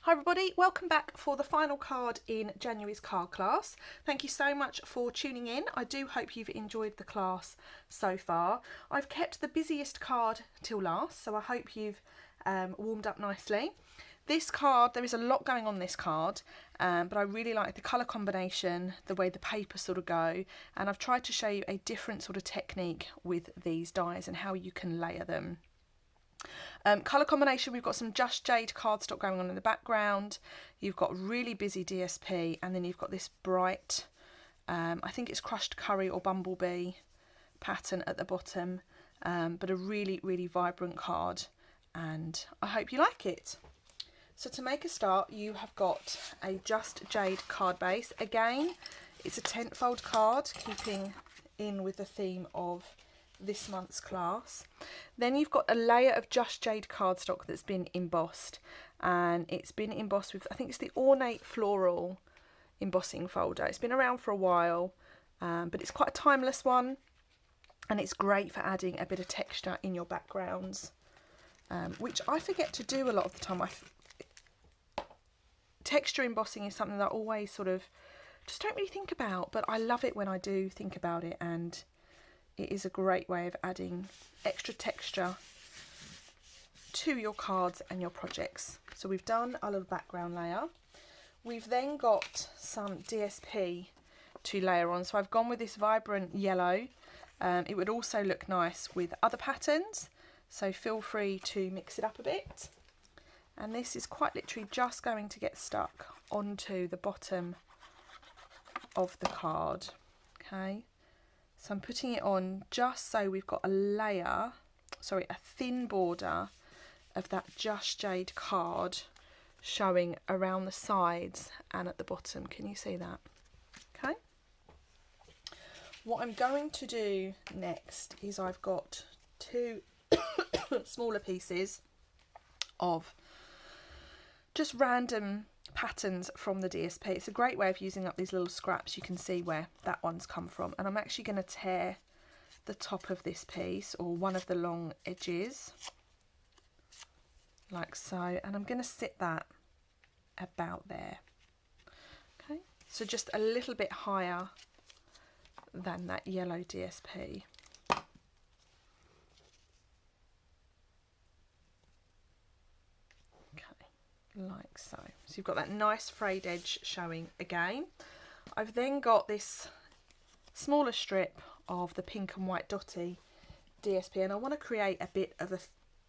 Hi everybody, welcome back for the final card in January's card class. Thank you so much for tuning in. I do hope you've enjoyed the class so far. I've kept the busiest card till last, so I hope you've warmed up nicely. This card, there is a lot going on this card, but I really like the colour combination, the way the papers sort of go, and I've tried to show you a different sort of technique with these dies and how you can layer them. Colour combination, we've got some Just Jade Cardstock going on in the background. You've got really busy DSP, and then you've got this bright, I think it's crushed curry or bumblebee pattern at the bottom, but a really, really vibrant card, and I hope you like it. So to make a start, you have got a Just Jade card base. Again, it's a 10-fold card, keeping in with the theme of this month's class. Then you've got a layer of Just Jade cardstock that's been embossed, and it's been embossed with, I think it's the Ornate Floral embossing folder. It's been around for a while, but it's quite a timeless one, and it's great for adding a bit of texture in your backgrounds, which I forget to do a lot of the time. Texture embossing is something that I always sort of just don't really think about, but I love it when I do think about it, and it is a great way of adding extra texture to your cards and your projects. So we've done our little background layer. We've then got some DSP to layer on. So I've gone with this vibrant yellow. It would also look nice with other patterns, so feel free to mix it up a bit. And this is quite literally just going to get stuck onto the bottom of the card. Okay. So I'm putting it on just so we've got a layer, sorry, a thin border of that Just Jade card showing around the sides and at the bottom. Can you see that? Okay. What I'm going to do next is I've got two smaller pieces of just random patterns from the DSP. It's a great way of using up these little scraps. You can see where that one's come from, and I'm actually going to tear the top of this piece, or one of the long edges, like so, and I'm going to sit that about there. Okay, so just a little bit higher than that yellow DSP. Like so. So you've got that nice frayed edge showing again. I've then got this smaller strip of the pink and white dotty DSP, and I want to create a bit of a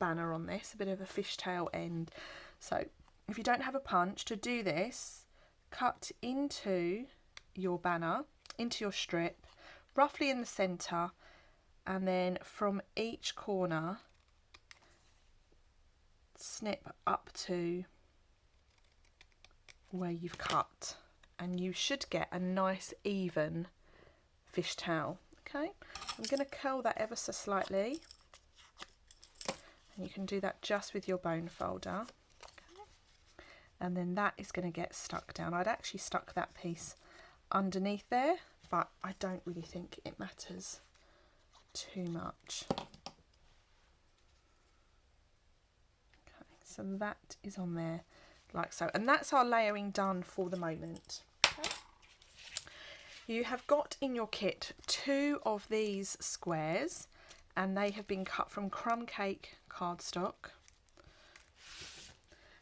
banner on this, a bit of a fishtail end. So if you don't have a punch, to do this, cut into your banner, into your strip, roughly in the centre, and then from each corner snip up to where you've cut, and you should get a nice even fishtail. Okay, I'm going to curl that ever so slightly, and you can do that just with your bone folder. Okay. And then that is going to get stuck down. I'd actually stuck that piece underneath there, but I don't really think it matters too much. Okay, so that is on there like so, and that's our layering done for the moment. Okay. You have got in your kit two of these squares, and they have been cut from crumb cake cardstock,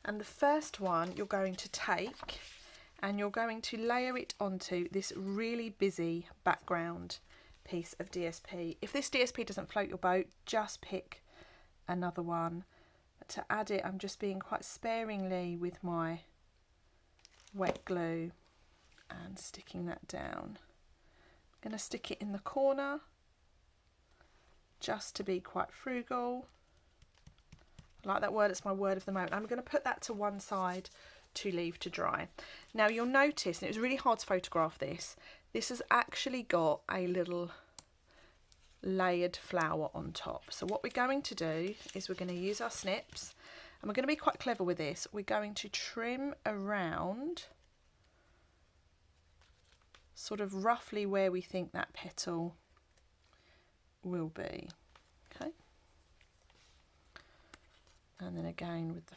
and the first one you're going to take and you're going to layer it onto this really busy background piece of DSP. If this DSP doesn't float your boat, just pick another one. To add it, I'm just being quite sparingly with my wet glue and sticking that down. I'm going to stick it in the corner just to be quite frugal. I like that word, it's my word of the moment. I'm going to put that to one side to leave to dry. Now you'll notice, and it was really hard to photograph this, this has actually got a little layered flower on top. So what we're going to do is we're going to use our snips, and we're going to be quite clever with this. We're going to trim around sort of roughly where we think that petal will be. Okay, and then again with the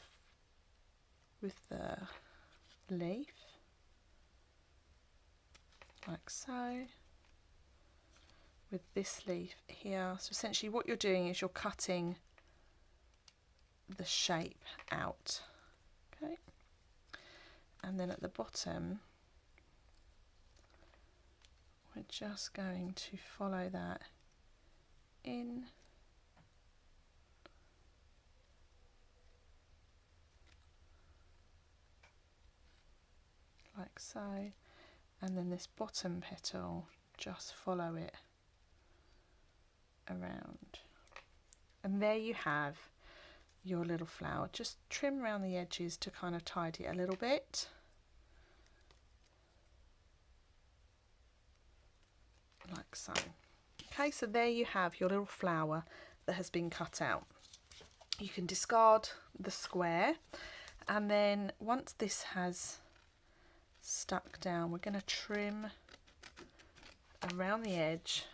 with the leaf, like so, with this leaf here. So essentially what you're doing is you're cutting the shape out, okay, and then at the bottom we're just going to follow that in like so, and then this bottom petal, just follow it around, and there you have your little flower. Just trim around the edges to kind of tidy it a little bit, like so. Okay, so there you have your little flower that has been cut out. You can discard the square, and then once this has stuck down, we're going to trim around the edge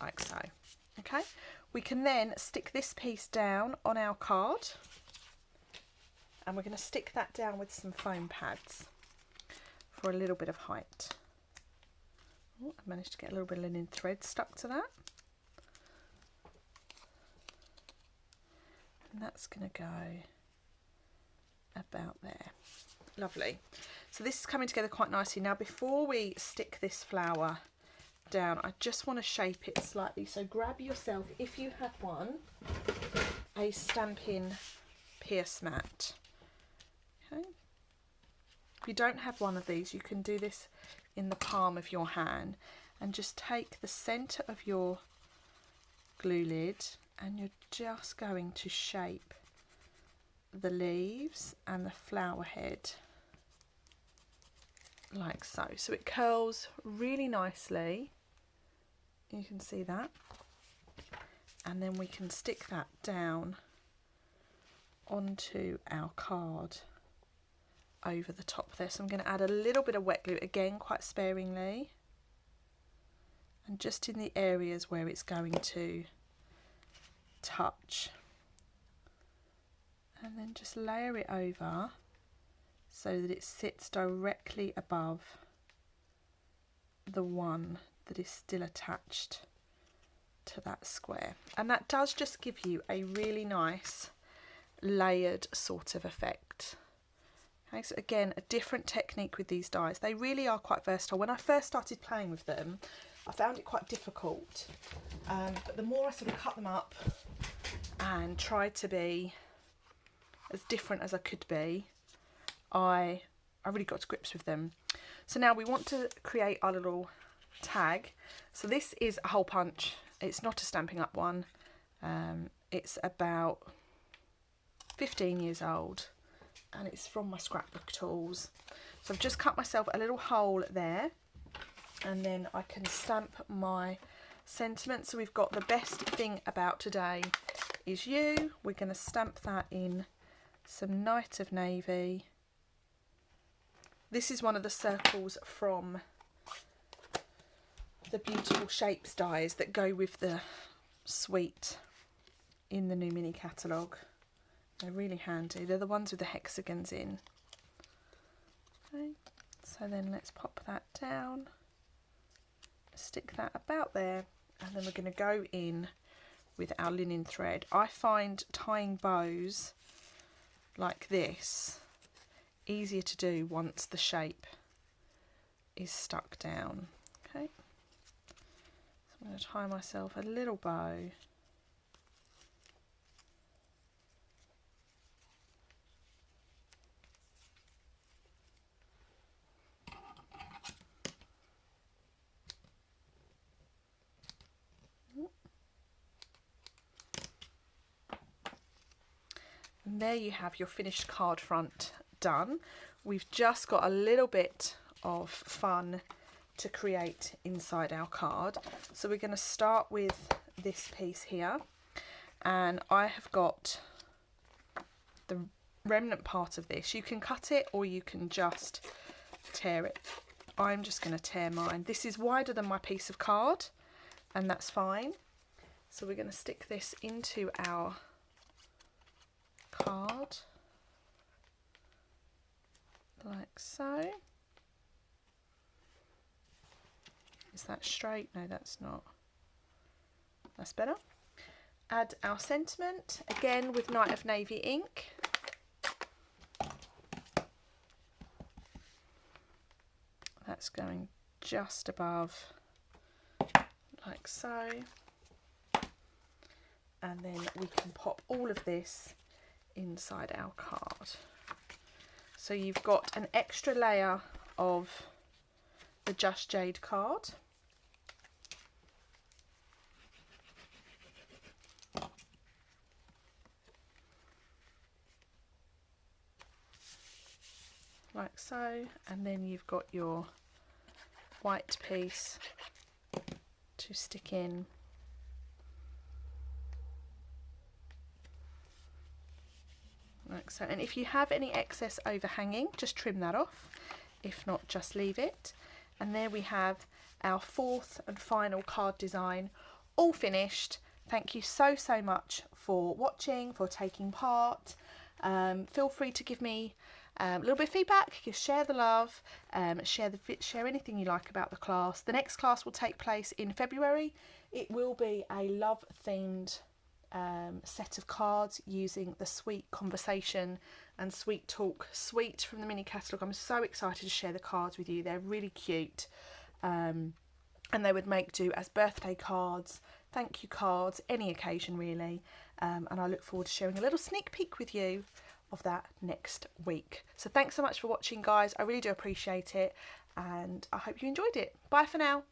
like so. Okay, we can then stick this piece down on our card, and we're going to stick that down with some foam pads for a little bit of height. Oh, I managed to get a little bit of linen thread stuck to that, and that's going to go about there. Lovely. So this is coming together quite nicely. Now before we stick this flower down, I just want to shape it slightly. So grab yourself, if you have one, a Stampin pierce mat. Okay. If you don't have one of these, you can do this in the palm of your hand, and just take the centre of your glue lid, and you're just going to shape the leaves and the flower head like so. So it curls really nicely, you can see that, and then we can stick that down onto our card over the top there. So I'm going to add a little bit of wet glue, again quite sparingly, and just in the areas where it's going to touch, and then just layer it over so that it sits directly above the one that is still attached to that square. And that does just give you a really nice layered sort of effect. Okay, so again, a different technique with these dies. They really are quite versatile. When I first started playing with them, I found it quite difficult, but the more I sort of cut them up and tried to be as different as I could be, I really got to grips with them. So now we want to create our little tag. So this is a hole punch. It's not a Stampin' Up one. It's about 15 years old, and it's from my scrapbook tools. So I've just cut myself a little hole there, and then I can stamp my sentiment. So we've got the best thing about today is you. We're going to stamp that in some Night of Navy. This is one of the circles from the Beautiful Shapes dies that go with the suite in the new mini catalogue. They're really handy. They're the ones with the hexagons in. Okay, so then let's pop that down, stick that about there, and then we're going to go in with our linen thread. I find tying bows like this easier to do once the shape is stuck down. Okay, so I'm going to tie myself a little bow. And there you have your finished card front done. We've just got a little bit of fun to create inside our card. So we're going to start with this piece here, and I have got the remnant part of this. You can cut it or you can just tear it. I'm just going to tear mine. This is wider than my piece of card, and that's fine. So we're going to stick this into our card like so. Is that straight? No, that's not. That's better. Add our sentiment, again with Night of Navy ink. That's going just above, like so. And then we can pop all of this inside our card. So you've got an extra layer of the Just Jade card. Like so, and then you've got your white piece to stick in. Like so, and if you have any excess overhanging, just trim that off. If not, just leave it. And there we have our fourth and final card design, all finished. Thank you so much for watching, for taking part. Feel free to give me a little bit of feedback, share the love, share anything you like about the class. The next class will take place in February. It will be a love themed set of cards using the Sweet Conversation and Sweet Talk suite from the mini catalogue. I'm so excited to share the cards with you. They're really cute, and they would make do as birthday cards, thank you cards, any occasion really, and I look forward to sharing a little sneak peek with you of that next week. So thanks so much for watching, guys. I really do appreciate it, and I hope you enjoyed it. Bye for now.